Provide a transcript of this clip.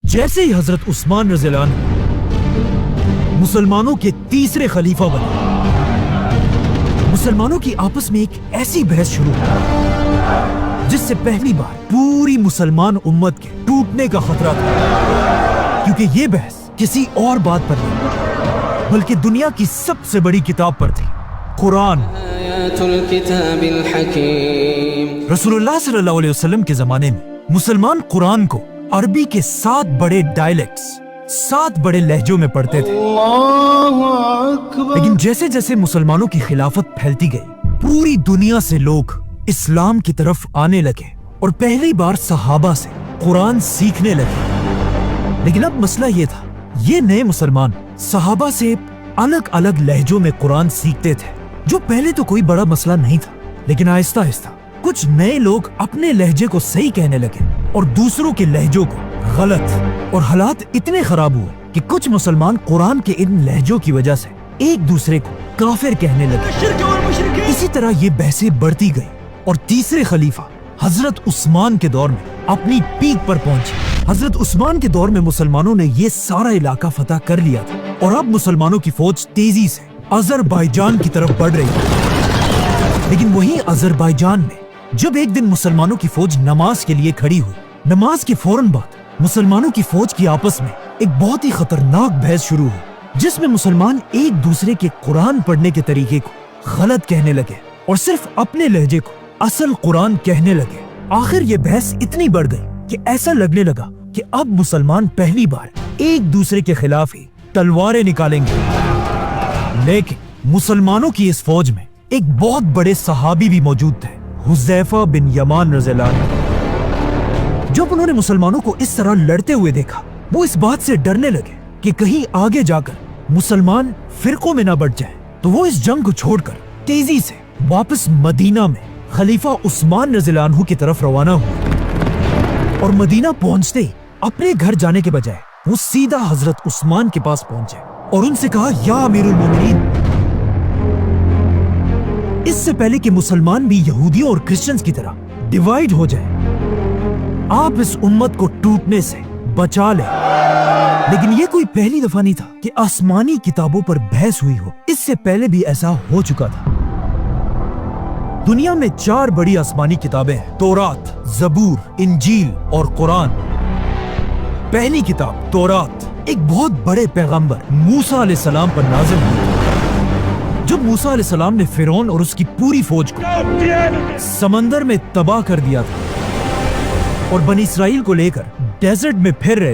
جیسے ہی حضرت عثمان رضی اللہ عنہ مسلمانوں کے تیسرے خلیفہ بنے، مسلمانوں کی آپس میں ایک ایسی بحث شروع ہوئی جس سے پہلی بار پوری مسلمان امت کے ٹوٹنے کا خطرہ تھا، کیونکہ یہ بحث کسی اور بات پر نہیں بلکہ دنیا کی سب سے بڑی کتاب پر تھی، قرآن۔ رسول اللہ صلی اللہ علیہ وسلم کے زمانے میں مسلمان قرآن کو عربی کے 7 بڑے ڈائلیکٹس، 7 بڑے لہجوں میں پڑھتے تھے، لیکن جیسے جیسے مسلمانوں کی خلافت پھیلتی گئی، پوری دنیا سے لوگ اسلام کی طرف آنے لگے اور پہلی بار صحابہ سے قرآن سیکھنے لگے۔ لیکن اب مسئلہ یہ تھا، یہ نئے مسلمان صحابہ سے الگ الگ لہجوں میں قرآن سیکھتے تھے، جو پہلے تو کوئی بڑا مسئلہ نہیں تھا، لیکن آہستہ آہستہ کچھ نئے لوگ اپنے لہجے کو صحیح کہنے لگے اور دوسروں کے لہجوں کو غلط، اور حالات اتنے خراب ہوئے کہ کچھ مسلمان قرآن کے ان لہجوں کی وجہ سے ایک دوسرے کو کافر کہنے لگے۔ اسی طرح یہ بحثیں بڑھتی گئی اور تیسرے خلیفہ حضرت عثمان کے دور میں اپنی پیک پر پہنچے۔ حضرت عثمان کے دور میں مسلمانوں نے یہ سارا علاقہ فتح کر لیا تھا اور اب مسلمانوں کی فوج تیزی سے آذربائیجان کی طرف بڑھ رہی تھی، لیکن وہیں آذربائیجان میں جب ایک دن مسلمانوں کی فوج نماز کے لیے کھڑی ہوئی، نماز کے فوراً بعد مسلمانوں کی فوج کی آپس میں ایک بہت ہی خطرناک بحث شروع ہوئی، جس میں مسلمان ایک دوسرے کے قرآن پڑھنے کے طریقے کو غلط کہنے لگے اور صرف اپنے لہجے کو اصل قرآن کہنے لگے۔ آخر یہ بحث اتنی بڑھ گئی کہ ایسا لگنے لگا کہ اب مسلمان پہلی بار ایک دوسرے کے خلاف ہی تلواریں نکالیں گے۔ لیکن مسلمانوں کی اس فوج میں ایک بہت بڑے صحابی بھی موجود تھے، حذیفہ بن یمان رضی اللہ عنہ۔ جب انہوں نے مسلمانوں کو اس طرح لڑتے ہوئے دیکھا، وہ اس بات سے ڈرنے لگے کہ کہیں آگے جا کر مسلمان فرقوں میں نہ بٹ جائیں، تو وہ اس جنگ کو چھوڑ کر تیزی سے واپس مدینہ میں خلیفہ عثمان رضی اللہ عنہ کی طرف روانہ ہوئے، اور مدینہ پہنچتے ہی اپنے گھر جانے کے بجائے وہ سیدھا حضرت عثمان کے پاس پہنچے اور ان سے کہا، یا امیر المومنین، اس سے پہلے کہ مسلمان بھی یہودیوں اور کرسچنز کی طرح ڈیوائیڈ ہو جائیں، آپ اس امت کو ٹوٹنے سے بچا لیں۔ لیکن یہ کوئی پہلی دفعہ نہیں تھا کہ آسمانی کتابوں پر بحث ہوئی ہو، اس سے پہلے بھی ایسا ہو چکا تھا۔ دنیا میں 4 بڑی آسمانی کتابیں ہیں، تورات، زبور، انجیل اور قرآن۔ پہلی کتاب تورات ایک بہت بڑے پیغمبر موسیٰ علیہ السلام پر نازل ہوئی۔ جب موسیٰ علیہ السلام نے فرعون اور اس کی پوری فوج کو سمندر میں تباہ کر دیا تھا اور بنی اسرائیل کو لے کر ڈیزرٹ میں پھر رہے تھے،